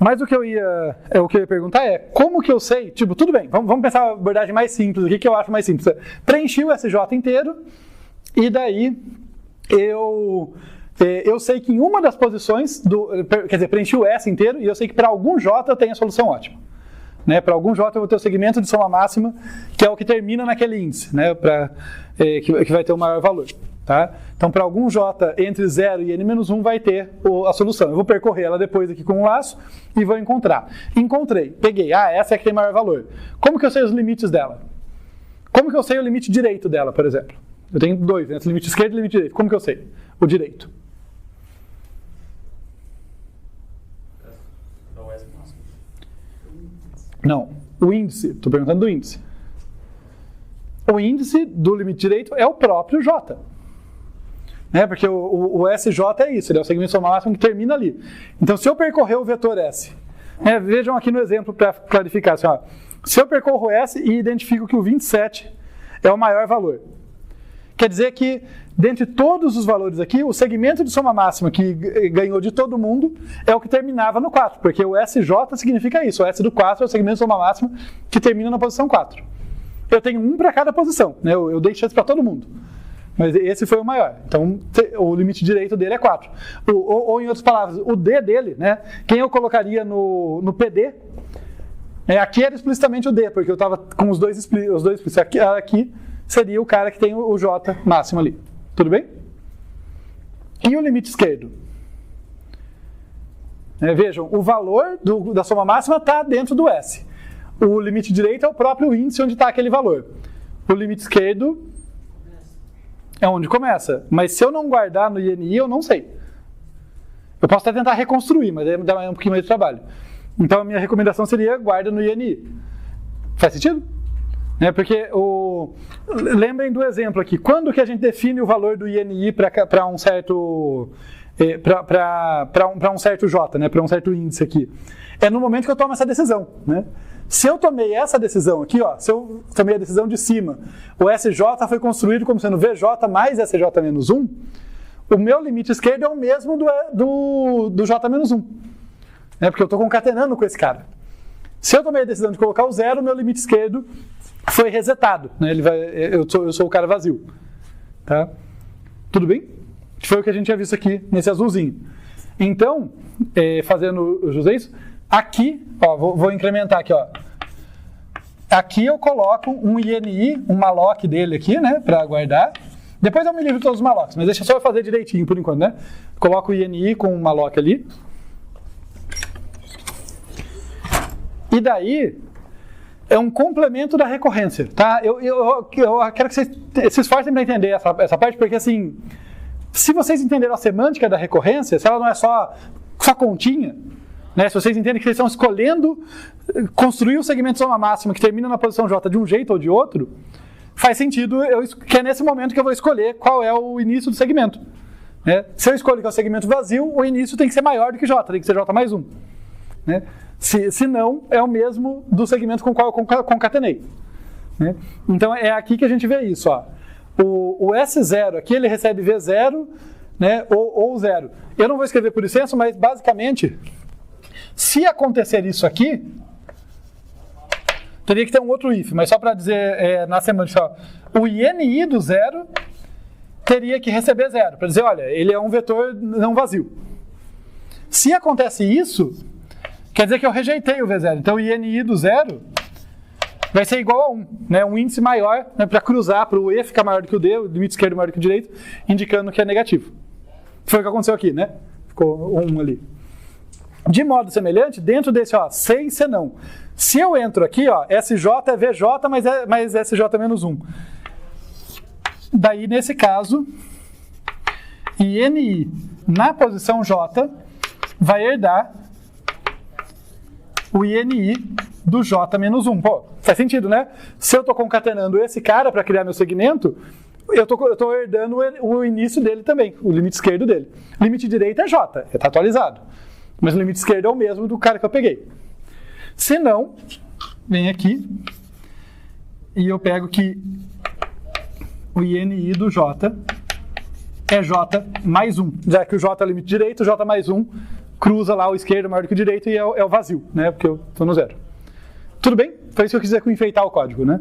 Mas o que eu ia perguntar é, como que eu sei, tipo, tudo bem, vamos pensar uma abordagem mais simples aqui, que eu acho mais simples. Preenchi o SJ inteiro, e daí eu sei que em uma das posições, quer dizer, preenchi o S inteiro, e eu sei que para algum J eu tenho a solução ótima. Né? Para algum J eu vou ter o segmento de soma máxima, que é o que termina naquele índice, né? Que vai ter o maior valor. Tá? Então, para algum J entre 0 e n-1 vai ter a solução. Eu vou percorrer ela depois aqui com um laço e vou encontrar. Encontrei, peguei. Essa é a que tem maior valor. Como que eu sei os limites dela? Como que eu sei o limite direito dela, por exemplo? Eu tenho dois, né? Limite esquerdo e limite direito. Como que eu sei? O direito. Não, o índice. Estou perguntando do índice. O índice do limite direito é o próprio J. Né? Porque o SJ é isso, ele é o segmento de soma máxima que termina ali. Então, se eu percorrer o vetor S, vejam aqui no exemplo para clarificar. Assim, se eu percorro S e identifico que o 27 é o maior valor, quer dizer que, dentre todos os valores aqui, o segmento de soma máxima que ganhou de todo mundo é o que terminava no 4, porque o SJ significa isso, o S do 4 é o segmento de soma máxima que termina na posição 4. Eu tenho um para cada posição, né? Eu dei chance para todo mundo. Mas esse foi o maior. Então, o limite direito dele é 4. Ou em outras palavras, o D dele, né? Quem eu colocaria no PD, aqui era explicitamente o D, porque eu estava com os dois explícitos. Aqui seria o cara que tem o J máximo ali. Tudo bem? E o limite esquerdo? Vejam, o valor da soma máxima está dentro do S. O limite direito é o próprio índice onde está aquele valor. O limite esquerdo é onde começa. Mas se eu não guardar no INI, eu não sei. Eu posso até tentar reconstruir, mas aí dá um pouquinho mais de trabalho. Então a minha recomendação seria guarda no INI. Faz sentido? Porque lembrem do exemplo aqui. Quando que a gente define o valor do INI para um certo para um certo J, né? Para um certo índice aqui? É no momento que eu tomo essa decisão, né? Se eu tomei essa decisão aqui, se eu tomei a decisão de cima, o SJ foi construído como sendo VJ mais SJ menos 1, o meu limite esquerdo é o mesmo do J menos 1. Porque eu estou concatenando com esse cara. Se eu tomei a decisão de colocar o 0, o meu limite esquerdo foi resetado. Né? Eu sou o cara vazio. Tá? Tudo bem? Foi o que a gente tinha visto aqui nesse azulzinho. Então, fazendo isso, aqui, vou incrementar aqui, Aqui eu coloco um INI, um malloc dele aqui, né, para guardar. Depois eu me livro de todos os mallocs, mas deixa eu só fazer direitinho por enquanto, né? Coloco o INI com um malloc ali. E daí é um complemento da recorrência, tá? Eu quero que vocês se esforcem para entender essa parte, porque assim, se vocês entenderam a semântica da recorrência, se ela não é só continha, né? Se vocês entendem que vocês estão escolhendo construir o segmento de soma máxima que termina na posição J de um jeito ou de outro, faz sentido que é nesse momento que eu vou escolher qual é o início do segmento. Né? Se eu escolho que é o segmento vazio, o início tem que ser maior do que J, tem que ser J mais 1. Né? Se não, é o mesmo do segmento com o qual eu concatenei. Né? Então é aqui que a gente vê isso. O S0 aqui ele recebe V0, né, ou 0. Eu não vou escrever por licença, mas basicamente, se acontecer isso aqui, teria que ter um outro if, mas só para dizer na semântica, o INI do 0 teria que receber 0, para dizer, olha, ele é um vetor não vazio. Se acontece isso, quer dizer que eu rejeitei o V0. Então o INI do 0 vai ser igual a 1, né? Um índice maior, né, para cruzar, para o E ficar maior do que o D, o limite esquerdo maior do que o direito, indicando que é negativo. Foi o que aconteceu aqui, né? Ficou 1 ali. De modo semelhante, dentro desse, sei se não. Se eu entro aqui, SJ é VJ, mas SJ é menos 1. Daí, nesse caso, INI na posição J vai herdar o INI do J menos 1. Pô, faz sentido, né? Se eu estou concatenando esse cara para criar meu segmento, eu estou herdando o início dele também, o limite esquerdo dele. O limite direito é J, está atualizado. Mas o limite esquerdo é o mesmo do cara que eu peguei. Se não, vem aqui e eu pego que o INI do J é J mais 1. Já que o J é o limite direito, J mais 1 cruza lá o esquerdo maior do que o direito e é o vazio, né? Porque eu estou no zero. Tudo bem? Foi isso que eu quis dizer com enfeitar o código, né?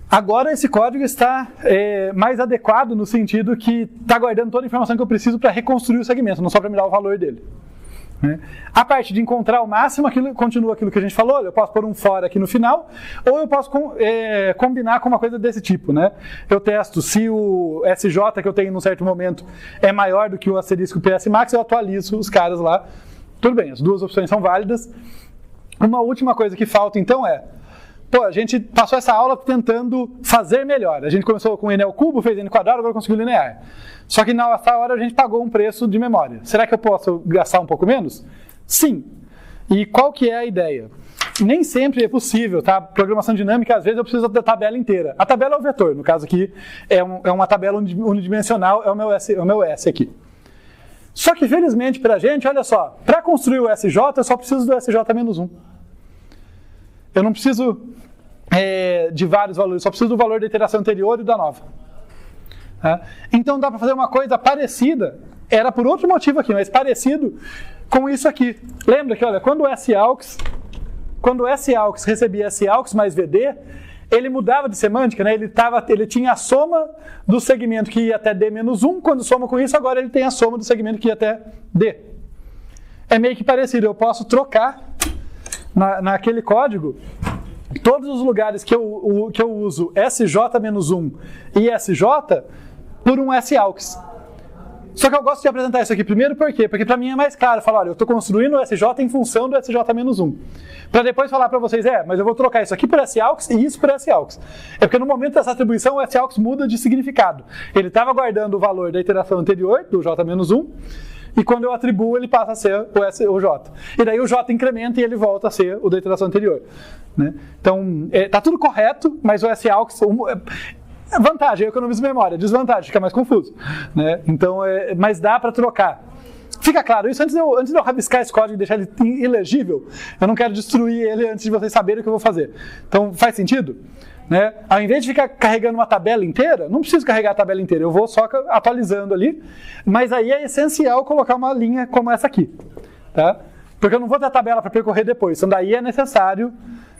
Agora esse código está mais adequado no sentido que está guardando toda a informação que eu preciso para reconstruir o segmento, não só para me dar o valor dele. Né? A parte de encontrar o máximo, continua aquilo que a gente falou, eu posso pôr um for aqui no final, ou eu posso combinar com uma coisa desse tipo. Né? Eu testo se o SJ que eu tenho num certo momento é maior do que o asterisco PS max, eu atualizo os caras lá. Tudo bem, as duas opções são válidas. Uma última coisa que falta então a gente passou essa aula tentando fazer melhor. A gente começou com N ao cubo, fez N quadrado, agora conseguiu linear. Só que nessa hora a gente pagou um preço de memória. Será que eu posso gastar um pouco menos? Sim. E qual que é a ideia? Nem sempre é possível, tá? Programação dinâmica, às vezes eu preciso da tabela inteira. A tabela é o vetor, no caso aqui é uma tabela unidimensional, é o meu S aqui. Só que felizmente pra gente, olha só, para construir o SJ eu só preciso do SJ-1. Eu não preciso de vários valores, só preciso do valor da iteração anterior e da nova. Então dá para fazer uma coisa parecida, era por outro motivo aqui, mas parecido com isso aqui. Lembra que, olha, quando o SAUX recebia SAUX mais VD, ele mudava de semântica, né? Ele tinha a soma do segmento que ia até D-1, quando soma com isso, agora ele tem a soma do segmento que ia até D. É meio que parecido, eu posso trocar naquele código todos os lugares que eu uso SJ-1 e SJ por um SAUX. Só que eu gosto de apresentar isso aqui primeiro, por quê? Porque para mim é mais claro, falar, olha, eu estou construindo o SJ em função do SJ-1. Para depois falar para vocês, mas eu vou trocar isso aqui por SAUX e isso por SAUX. É porque no momento dessa atribuição o SAUX muda de significado. Ele estava guardando o valor da iteração anterior, do J-1, e quando eu atribuo ele passa a ser o J. E daí o J incrementa e ele volta a ser o da iteração anterior. Né? Então, está tudo correto, mas o SAUX... Vantagem, eu economizo memória. Desvantagem, fica mais confuso. Né? Então, mas dá para trocar. Fica claro isso? Antes de eu rabiscar esse código e deixar ele ilegível, eu não quero destruir ele antes de vocês saberem o que eu vou fazer. Então, faz sentido? Né? Ao invés de ficar carregando uma tabela inteira, não preciso carregar a tabela inteira, eu vou só atualizando ali. Mas aí é essencial colocar uma linha como essa aqui. Tá? Porque eu não vou ter a tabela para percorrer depois. Então, daí é necessário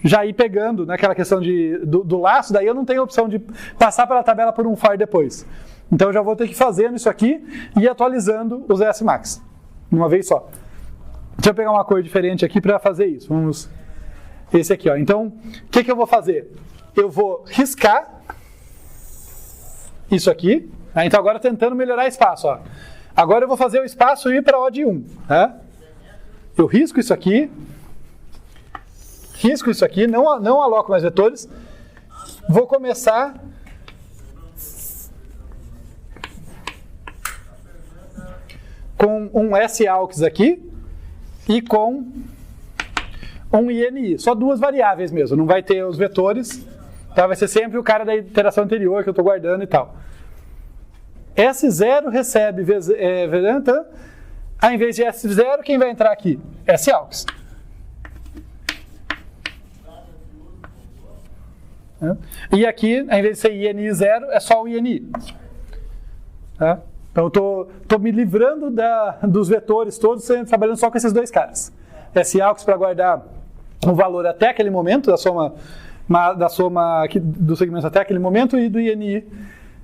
já ir pegando naquela questão do laço, daí eu não tenho a opção de passar pela tabela por um for depois. Então eu já vou ter que ir fazendo isso aqui e ir atualizando os SMax, uma vez só. Deixa eu pegar uma cor diferente aqui para fazer isso. Vamos, esse aqui, ó. Então, o que eu vou fazer? Eu vou riscar isso aqui. Então agora tentando melhorar espaço. Ó. Agora eu vou fazer o espaço ir para O de 1. Tá? Eu risco isso aqui. Risco isso aqui, não aloco mais vetores. Vou começar com um SAUX aqui e com um INI. Só duas variáveis mesmo, não vai ter os vetores. Tá? Vai ser sempre o cara da iteração anterior que eu estou guardando e tal. S0 recebe ao invés de S0, quem vai entrar aqui? SAUX. E aqui, ao invés de ser INI0, é só o INI. Tá? Então, eu estou me livrando dos vetores todos, trabalhando só com esses dois caras. SAUX para guardar o valor até aquele momento, da soma do segmento até aquele momento, e do INI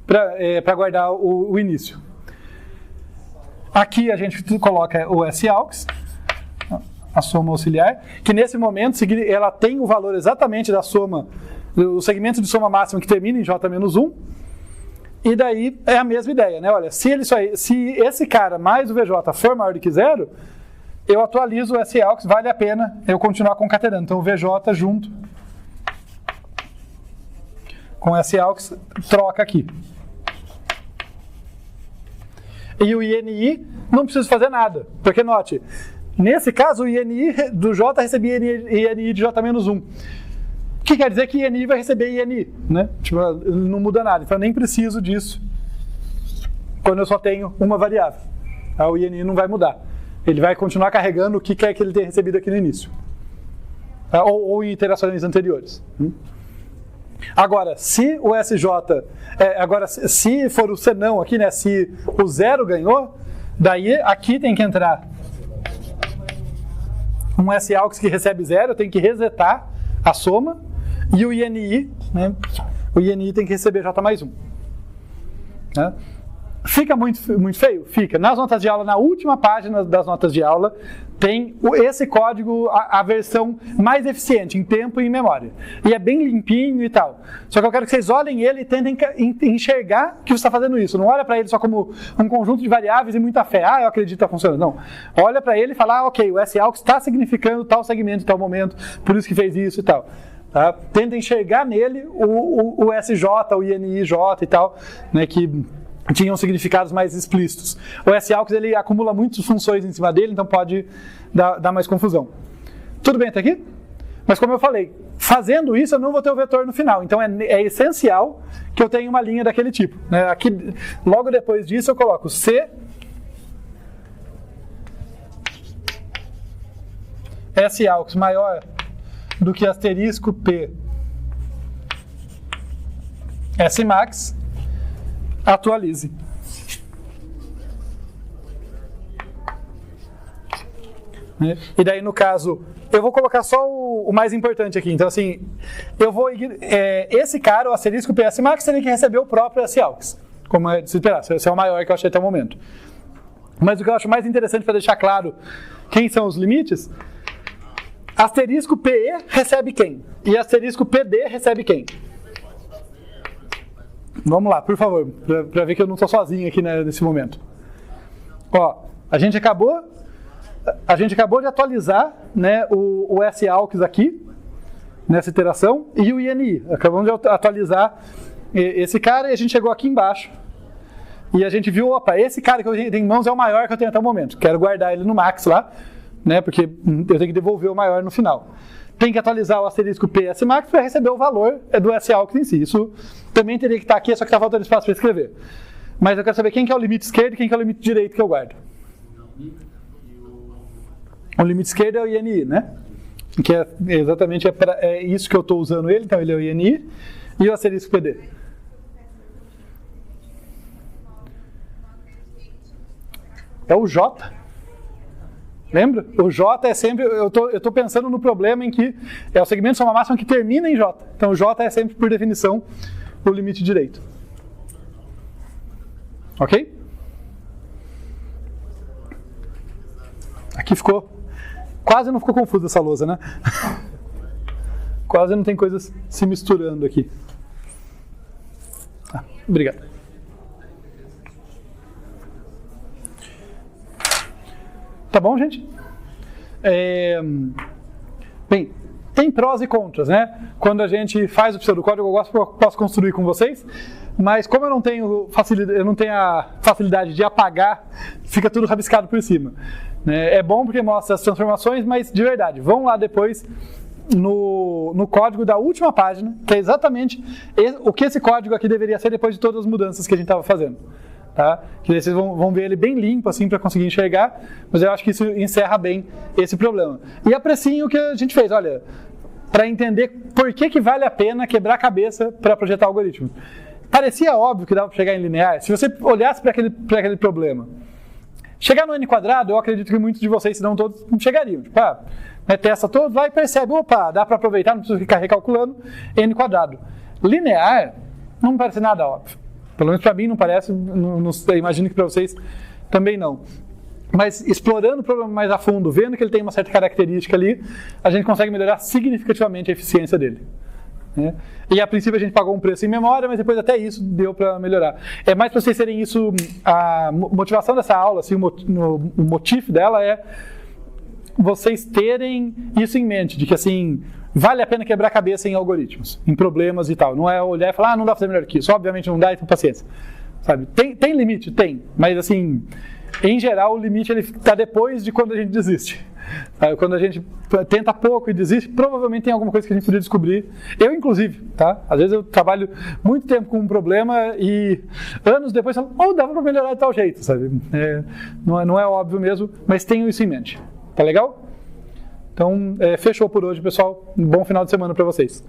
para guardar o início. Aqui a gente coloca o SAUX, a soma auxiliar, que nesse momento ela tem o valor exatamente da soma, o segmento de soma máxima que termina em J-1, e daí é a mesma ideia, né? Olha, se esse cara mais o VJ for maior do que 0, eu atualizo o SAUX, vale a pena eu continuar concatenando. Então o VJ junto com o SAUX troca aqui. E o INI não preciso fazer nada, porque note, nesse caso o INI do J recebia INI de J-1. O que quer dizer que INI vai receber INI, né? Tipo, não muda nada, então eu nem preciso disso quando eu só tenho uma variável. O INI não vai mudar. Ele vai continuar carregando o que quer que ele tenha recebido aqui no início. Ou em iterações anteriores. Agora, se o SJ... se for o senão aqui, né? Se o 0 ganhou, daí aqui tem que entrar um S-AUX que recebe 0, eu tenho que resetar a soma, e o INI, né, o INI tem que receber J mais 1. Né? Fica muito feio? Fica. Nas notas de aula, na última página das notas de aula, tem esse código, a versão mais eficiente em tempo e em memória. E é bem limpinho e tal. Só que eu quero que vocês olhem ele e tentem enxergar que você está fazendo isso. Não olha para ele só como um conjunto de variáveis e muita fé. Ah, eu acredito que está funcionando. Não. Olha para ele e fala, ok, o S-AUX está significando tal segmento em tal momento, por isso que fez isso e tal. Tá? Tenta enxergar nele o SJ, o INIJ e tal, né, que tinham significados mais explícitos. O S-AUX ele acumula muitas funções em cima dele, então pode dar mais confusão. Tudo bem até aqui? Mas como eu falei, fazendo isso eu não vou ter o vetor no final, então é essencial que eu tenha uma linha daquele tipo. Né? Aqui, logo depois disso eu coloco C S-AUX maior do que asterisco P S-max, atualize. E daí, no caso, eu vou colocar só o mais importante aqui. Então, assim, eu vou... esse cara, o asterisco P S-max, teria que receber o próprio S-AUX, como é de se esperar. Esse é o maior que eu achei até o momento. Mas o que eu acho mais interessante para deixar claro quem são os limites, asterisco PE recebe quem? E asterisco PD recebe quem? Vamos lá, por favor, para ver que eu não estou sozinho aqui, né, nesse momento. Ó, a gente acabou de atualizar, né, o S-AUX aqui, nessa iteração, e o INI. Acabamos de atualizar esse cara e a gente chegou aqui embaixo. E a gente viu, opa, esse cara que eu tenho em mãos é o maior que eu tenho até o momento. Quero guardar ele no max lá, né, porque eu tenho que devolver o maior no final. Tem que atualizar o asterisco PS max para receber o valor do S-AUX em si. Isso também teria que estar aqui, só que está faltando espaço para escrever. Mas eu quero saber quem que é o limite esquerdo e quem que é o limite direito que eu guardo. O limite esquerdo é o INI, né? Que é exatamente isso que eu estou usando ele, então ele é o INI. E o asterisco PD? É o J. Lembra? O J é sempre... Eu tô pensando no problema em que é o segmento de soma máxima que termina em J. Então o J é sempre, por definição, o limite direito. Ok? Aqui ficou... Quase não ficou confusa essa lousa, né? Quase não tem coisas se misturando aqui. Obrigado. Tá bom, gente? Bem, tem prós e contras, né? Quando a gente faz o pseudocódigo, eu posso construir com vocês, mas como eu não tenho a facilidade de apagar, fica tudo rabiscado por cima. É bom porque mostra as transformações, mas de verdade, vão lá depois no código da última página, que é exatamente o que esse código aqui deveria ser depois de todas as mudanças que a gente estava fazendo. Tá? Que vocês vão ver ele bem limpo assim para conseguir enxergar, mas eu acho que isso encerra bem esse problema. E apreciem o que a gente fez, olha, para entender por que vale a pena quebrar a cabeça para projetar o algoritmo. Parecia óbvio que dava para chegar em linear, se você olhasse para aquele problema. Chegar no n quadrado, eu acredito que muitos de vocês, se não todos, chegariam. Tipo, testa todo, vai e percebe, opa, dá para aproveitar, não preciso ficar recalculando n quadrado. Linear não me parece nada óbvio. Pelo menos para mim não parece, imagino que para vocês também não. Mas explorando o problema mais a fundo, vendo que ele tem uma certa característica ali, a gente consegue melhorar significativamente a eficiência dele. Né? E a princípio a gente pagou um preço em memória, mas depois até isso deu para melhorar. É mais para vocês terem isso, a motivação dessa aula, assim, o motivo dela é vocês terem isso em mente, de que assim... Vale a pena quebrar a cabeça em algoritmos, em problemas e tal. Não é olhar e falar, não dá para fazer melhor que isso. Obviamente não dá, então paciência. Sabe? Tem limite? Tem. Mas assim, em geral, o limite está depois de quando a gente desiste. Sabe? Quando a gente tenta pouco e desiste, provavelmente tem alguma coisa que a gente poderia descobrir. Eu, inclusive, tá? Às vezes eu trabalho muito tempo com um problema e anos depois falo, dava para melhorar de tal jeito, sabe? Não é óbvio mesmo, mas tenho isso em mente. Tá legal? Então, fechou por hoje, pessoal. Um bom final de semana para vocês.